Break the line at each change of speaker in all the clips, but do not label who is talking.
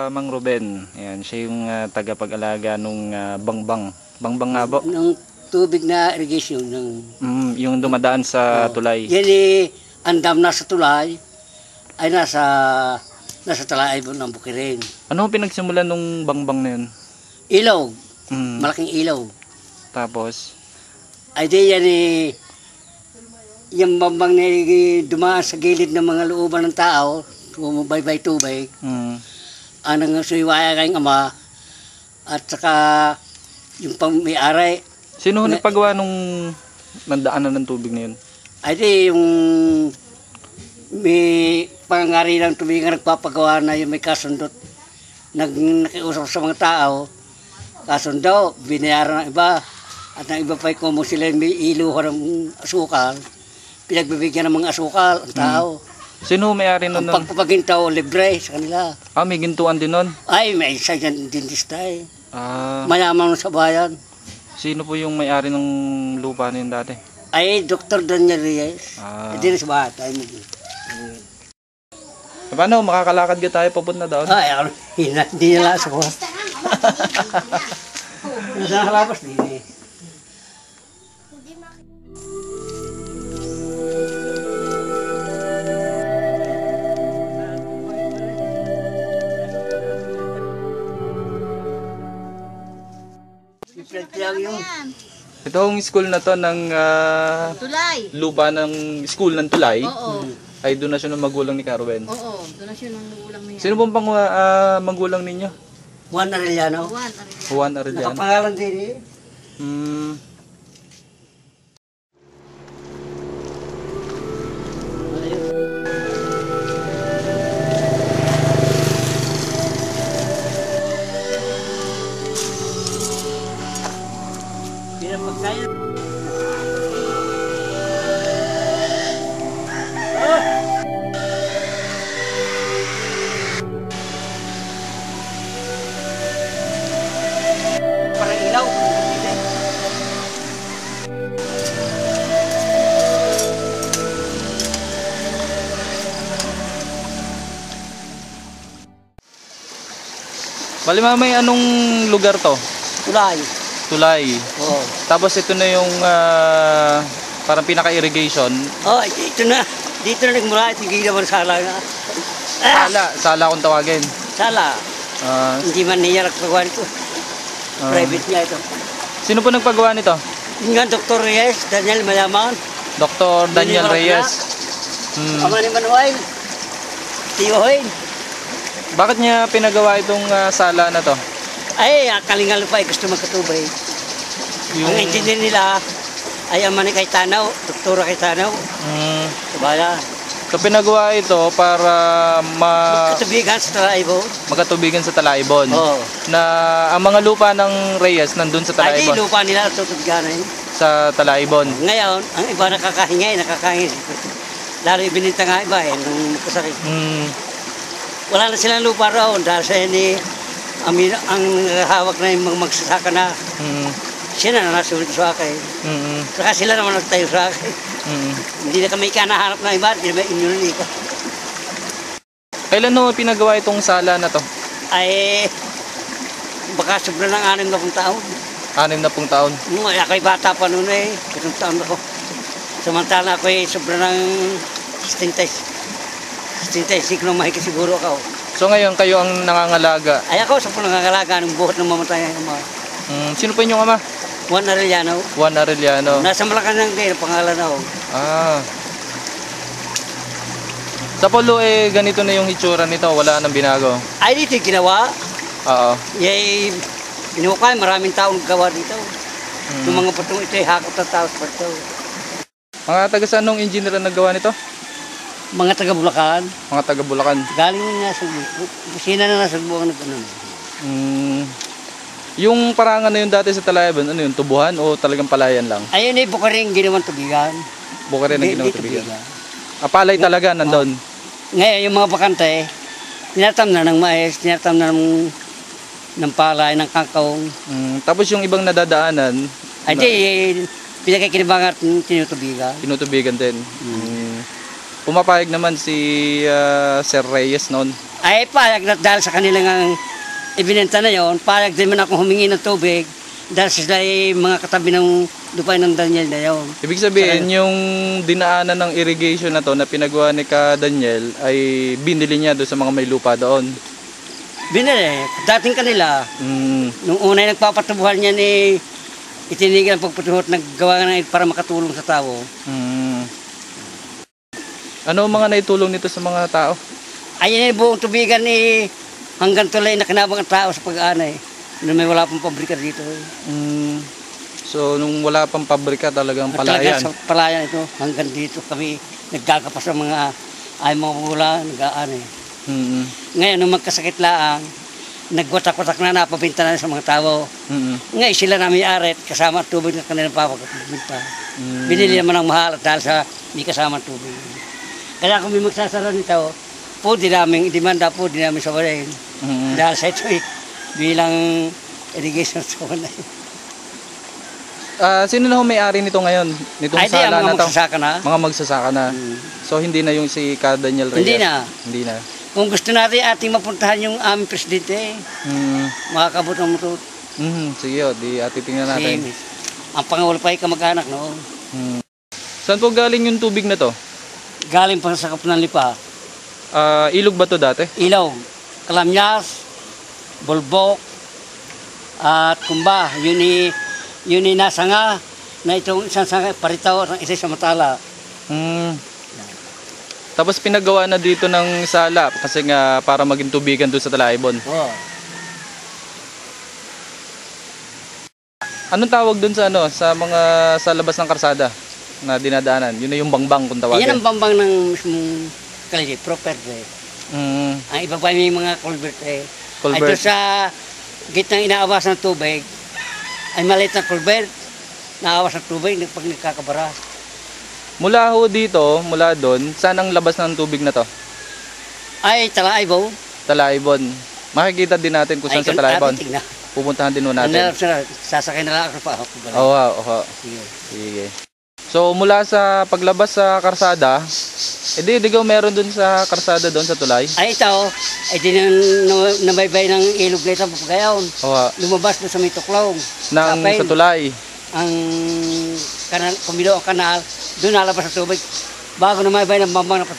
Mang Ruben. Ayan, siya yung tagapag-alaga nung bangbang. Bangbang nga po?
Ng tubig na irrigation.
Yung dumadaan sa tulay.
Yan ang dam na sa tulay ay nasa tulay po ng Bukirin.
Ano ang pinagsimulan nung bangbang na yun?
Ilaw. Malaking ilaw.
Tapos?
Ay di yan yung bangbang na dumaan sa gilid ng mga looban ng tao, bumabay-bay tubig. Anang suiwaya kayong ama at saka yung pang-may-ari.
Sino nagpagawa nung nandaanan ng tubig na yun?
Ay di yung may pangangari ng tubig na nagpapagawa na yung may kasundot. Nakiusap sa mga tao, kasundo, binayaran ng iba. At ng iba pa'y kung sila may iluha ng asukal, pinagbibigyan ng mga asukal ang tao.
Sino may-ari nun?
Ang pagpapagintaw, libre sa kanila.
May gintuan din nun?
Ay, may isa dyan dentista eh. Mayaman sa bayan.
Sino po yung may-ari ng lupa na yun dati?
Ay, Dr. Daniel Reyes. Hindi na sa bahay.
Paano, makakalakad ka tayo papunta doon?
Ay, hindi nila sa ko. Nasa nakalabas din eh.
Itong school na to ng
Tulay.
lupa ng school ng Tulay.
Oo.
Ay donasyon ng magulang ni Carwen.
Oo, donasyon ng magulang niya.
Sino pong magulang ninyo?
Juan Arellano.
Juan Arellano.
Nakapangalan din eh. Parang ilaw.
Bali mamay, anong lugar to?
Tulay.
Tulay.
Oo.
Tapos ito na yung parang pinaka-irrigation.
Oh, ito na. Dito na nagmula. Sige naman sala nga.
Sala kung tawagin.
Sala. Hindi man niya nagpagawa nito. Private niya ito.
Sino po nagpagawa nito?
Yung nga, Dr. Reyes, Daniel Mayaman.
Dr. Daniel Reyes.
Ama ni Manuel. Tiyohin.
Bakit niya pinagawa itong sala na to?
Ay, kalingal pa gusto magkatubay. Ang engineer nila ay ama ni Cayetano, Doktora Cayetano. Sabaya.
So pinagawa ito para
magkatubigan sa Talaibon.
Magkatubigan sa Talaibon.
Oo.
Na ang mga lupa ng Reyes nandun sa Talaibon.
Ay, lupa nila tutubigan eh.
Sa Talaibon.
Ngayon, ang iba nakakahingay. Lalo ibininta nga iba eh, nung magkasakit. Wala na silang lupa roon dahil sa ang hawak na yung mga magsasaka na. Siya na nasunod sa akin. Saka sila naman nagtayo sa akin. Hindi na kami kanahanap ng iba, hindi na inyo na ika.
Kailan mo pinagawa itong sala na to?
Ay, baka sobra ng 6 na taon.
6 na taon?
Ako'y bata pa noon eh, 7 taon ako. Samantala ako'y sobra ng 75 na mahigit siguro ako.
So ngayon kayo ang nangangalaga?
Ay ako sa nangangalaga ng buhat ng mamatay ng ama.
Sino po inyong ama?
Juan Arellano.
Juan Arellano.
Nasa Malacanang din, pangalan ako.
Sa Polo ganito na yung hitsura nito, wala nang binago?
Ay dito yung ginawa.
Oo.
Yay, inukay, maraming taong gawa dito. Yung mga patong ito ay hakot ng tao sa pato.
Mga taga saan nung engineer na naggawa nito?
Mga taga Bulacan.
Mga taga Bulacan.
Galing na nasa kusina na nasa buwang nagkanon.
Yung parangan na yun dati sa Talaibon, ano yun, tubuhan o talagang palayan lang?
Ayun eh, Bukirin ginawang tubigan.
Bukirin ang ginawang tubigan. Palay talaga nandun.
Ngayon yung mga bakante, tinatam na ng mais, tinatam na ng palay, ng kangkong.
Tapos yung ibang nadadaanan?
Ay di, pinakikinibangan at tinutubigan.
Tinutubigan din. Pumapayag naman si Sir Reyes noon
Ay payag na dahil sa kanilang ibinenta na yon, payag din man ako humingi ng tubig dahil sila ay mga katabi ng lupain ng Daniel na yon.
Ibig sabihin, yung dinaanan ng irrigation na to na pinagawa ni Ka Daniel ay binili niya doon sa mga may lupa doon.
Binili, dating kanila, nung una yung nagpapatubuhan niya ni itinigil ang pagpatuhot, naggawa na para makatulong sa tao.
Ano ang mga naitulong nito sa mga tao?
Ayan yung buong tubigan ni hanggang tulay na kinabang ang tao sa pag-aanay. Nung may wala pang pabrika dito.
So, nung wala pang pabrika talagang
At talaga
palayan.
sa palayan ito, hanggang dito kami nagkakapas sa mga ay mga wala, nag-aanay. Ngayon, nung magkasakit laang, nagwatak-watak na napabinta na sa mga tao. Ngayon, sila na may-ari at kasama ang tubig ng kanilang papagpabinta. Binili naman ng mahal at dahil sa may kasama ang tubig. Kaya kung may magsasara nito, po di namin, demanda po di namin sabahin. Dahil sa ito bilang irrigation zone.
Sino na ho may-ari nito ngayon? Nitong
Ay di,
sala
ang
na
mga
to?
magsasaka na.
Mga magsasaka na. So, hindi na yung si Ka Daniel Reyes?
Hindi na.
Hindi na.
Kung gusto natin ating mapuntahan yung aming presidente, makakabot ng mutot.
Sige o, di atitingnan natin.
Si, ang Pangulo pa ay kamag-anak noon.
Saan po galing yung tubig na to?
Galing pa sa Kapunan Lipa.
Ilog ba to dati?
Ilaw, Kalamyas, Bulbok, at Kumba. Yun ni nasanga na itong isang sanga paritaw at isa sa Matala.
Tapos pinagawa na dito ng sala kasi nga para maging tubigan doon sa Talaibon.
Oh.
Anong tawag doon sa sa mga sa labas ng karsada na dinadaanan? Yun na yung bangbang kung tawagin.
Yan ang bambang ng mismong kalye, property. Ang iba pa yung mga culvert eh. Ay doon sa gitnang inaawas ng tubig, ay maliit na culvert, naawas ng tubig pag nagkakabara.
Mula ho dito, mula doon, saan ang labas ng tubig na to?
Ay, Talaibon.
Talaibon. Makikita din natin kung saan sa Talaibon. Pupuntahan din ho natin.
Sasakay na lang ako pa.
Oo. Sige. So mula sa paglabas sa karsada, edi meron dun sa karsada doon sa tulay.
Ay ito, ay di nabaybay ng ilog na ito papagayon. Lumabas na sa may tuklong.
Sa tulay.
Ang kanal, kumilo ang kanal, doon nalabas sa tubig. Bago na maybay ng bambang ng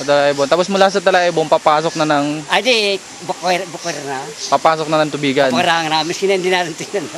Talaibon.
Tapos mula sa Talaibon, papasok na ng...
Ay di, bukwera na.
Papasok na ng tubigan.
Paparangan namin, sila hindi natin tingnan.